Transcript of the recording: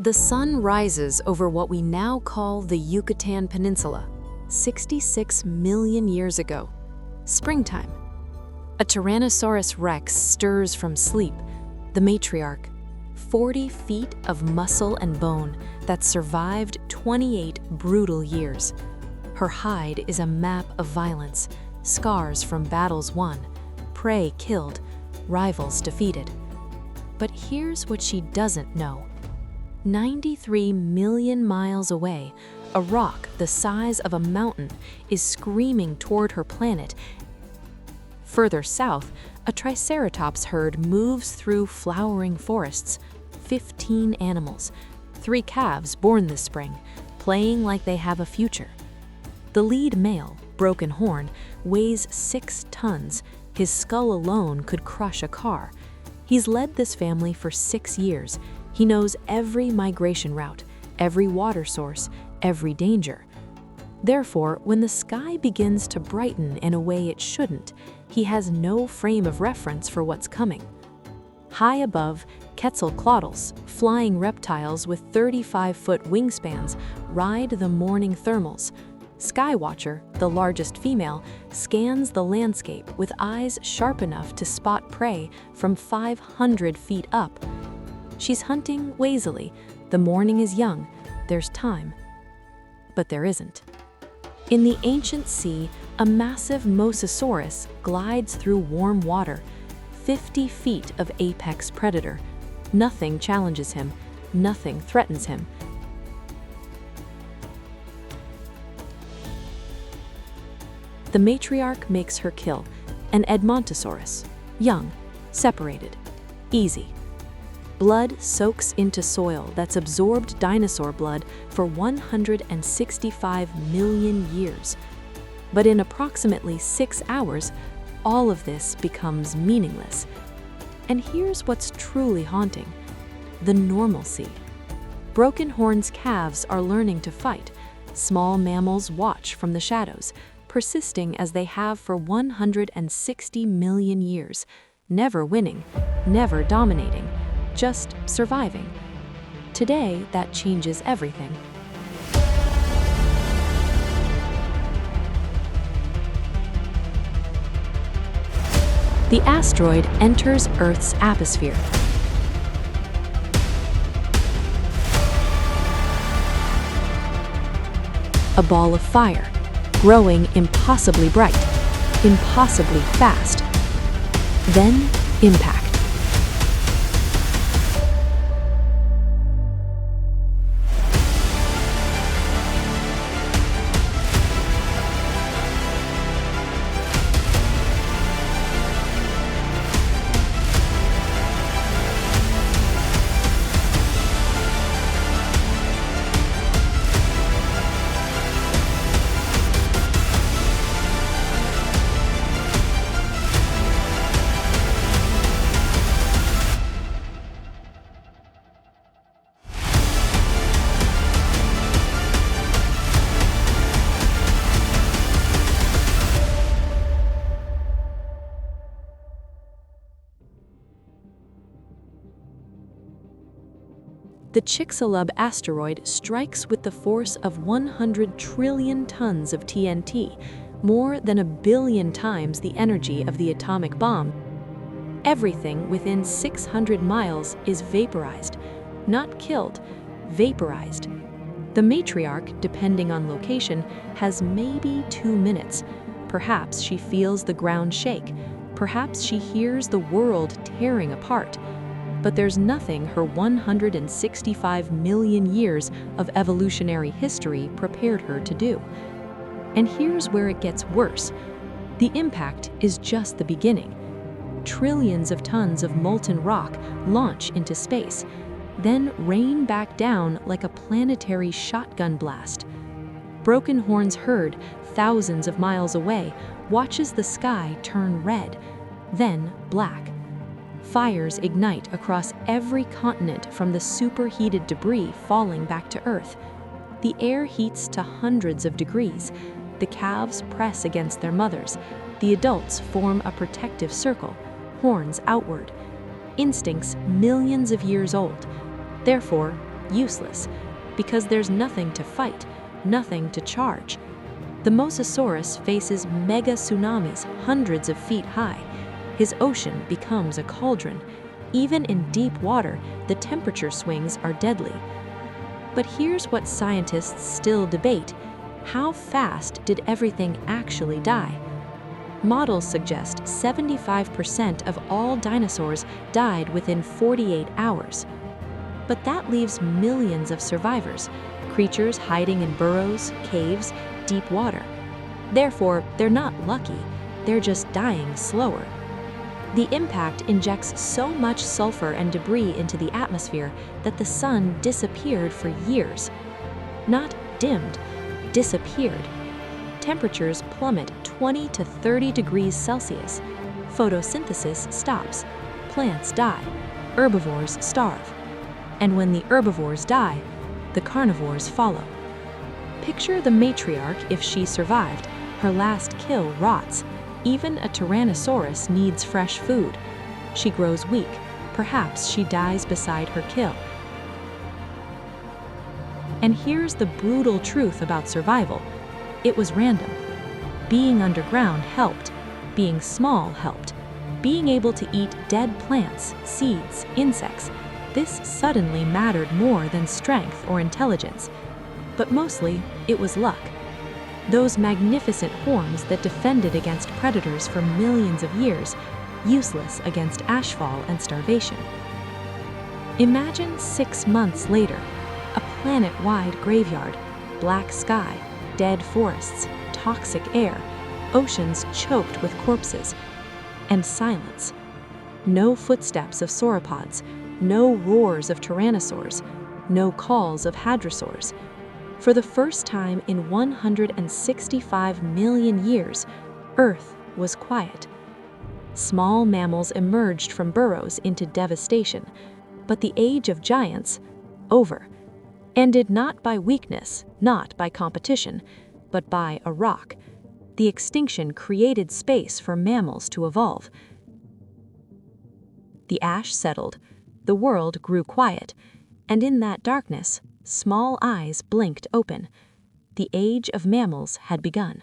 The sun rises over what we now call the Yucatan Peninsula, 66 million years ago. Springtime. A Tyrannosaurus rex stirs from sleep, the matriarch, 40 feet of muscle and bone that survived 28 brutal years. Her hide is a map of violence, scars from battles won, prey killed, rivals defeated. But here's what she doesn't know. 93 million miles away, a rock the size of a mountain is screaming toward her planet. Further south, a Triceratops herd moves through flowering forests. 15 animals, 3 calves born this spring, playing like they have a future. The lead male, Broken Horn, weighs 6 tons. His skull alone could crush a car. He's led this family for 6 years. He knows every migration route, every water source, every danger. Therefore, when the sky begins to brighten in a way it shouldn't, he has no frame of reference for what's coming. High above, Quetzalcoatlus, flying reptiles with 35-foot wingspans, ride the morning thermals. Skywatcher, the largest female, scans the landscape with eyes sharp enough to spot prey from 500 feet up. She's hunting lazily. The morning is young. There's time. But there isn't. In the ancient sea, a massive mosasaurus glides through warm water, 50 feet of apex predator. Nothing challenges him. Nothing threatens him. The matriarch makes her kill, an Edmontosaurus, young, separated, easy. Blood soaks into soil that's absorbed dinosaur blood for 165 million years. But in approximately 6 hours, all of this becomes meaningless. And here's what's truly haunting: the normalcy. Broken Horn's calves are learning to fight. Small mammals watch from the shadows, persisting as they have for 160 million years, never winning, never dominating, just surviving. Today, that changes everything. The asteroid enters Earth's atmosphere. A ball of fire, growing impossibly bright, impossibly fast. Then, impact. The Chicxulub asteroid strikes with the force of 100 trillion tons of TNT, more than 1 billion times the energy of the atomic bomb. Everything within 600 miles is vaporized, not killed, vaporized. The matriarch, depending on location, has maybe 2 minutes. Perhaps she feels the ground shake. Perhaps she hears the world tearing apart. But there's nothing her 165 million years of evolutionary history prepared her to do. And here's where it gets worse. The impact is just the beginning. Trillions of tons of molten rock launch into space, then rain back down like a planetary shotgun blast. Broken Horn's herd, thousands of miles away, watches the sky turn red, then black. Fires ignite across every continent from the superheated debris falling back to Earth. The air heats to hundreds of degrees. The calves press against their mothers. The adults form a protective circle, horns outward. Instincts millions of years old. Therefore, useless, because there's nothing to fight, nothing to charge. The Mosasaurus faces mega tsunamis hundreds of feet high. His ocean becomes a cauldron. Even in deep water, the temperature swings are deadly. But here's what scientists still debate. How fast did everything actually die? Models suggest 75% of all dinosaurs died within 48 hours. But that leaves millions of survivors, creatures hiding in burrows, caves, deep water. Therefore, they're not lucky, they're just dying slower. The impact injects so much sulfur and debris into the atmosphere that the sun disappeared for years. Not dimmed, disappeared. Temperatures plummet 20 to 30 degrees Celsius. Photosynthesis stops. Plants die. Herbivores starve. And when the herbivores die, the carnivores follow. Picture the matriarch if she survived. Her last kill rots. Even a Tyrannosaurus needs fresh food. She grows weak. Perhaps she dies beside her kill. And here's the brutal truth about survival. It was random. Being underground helped. Being small helped. Being able to eat dead plants, seeds, insects. This suddenly mattered more than strength or intelligence. But mostly, it was luck. Those magnificent horns that defended against predators for millions of years, useless against ashfall and starvation. Imagine 6 months later, a planet-wide graveyard, black sky, dead forests, toxic air, oceans choked with corpses, and silence. No footsteps of sauropods, no roars of tyrannosaurs, no calls of hadrosaurs. For the first time in 165 million years, Earth was quiet. Small mammals emerged from burrows into devastation, but the age of giants, over, ended not by weakness, not by competition, but by a rock. The extinction created space for mammals to evolve. The ash settled, the world grew quiet, and in that darkness, small eyes blinked open. The age of mammals had begun.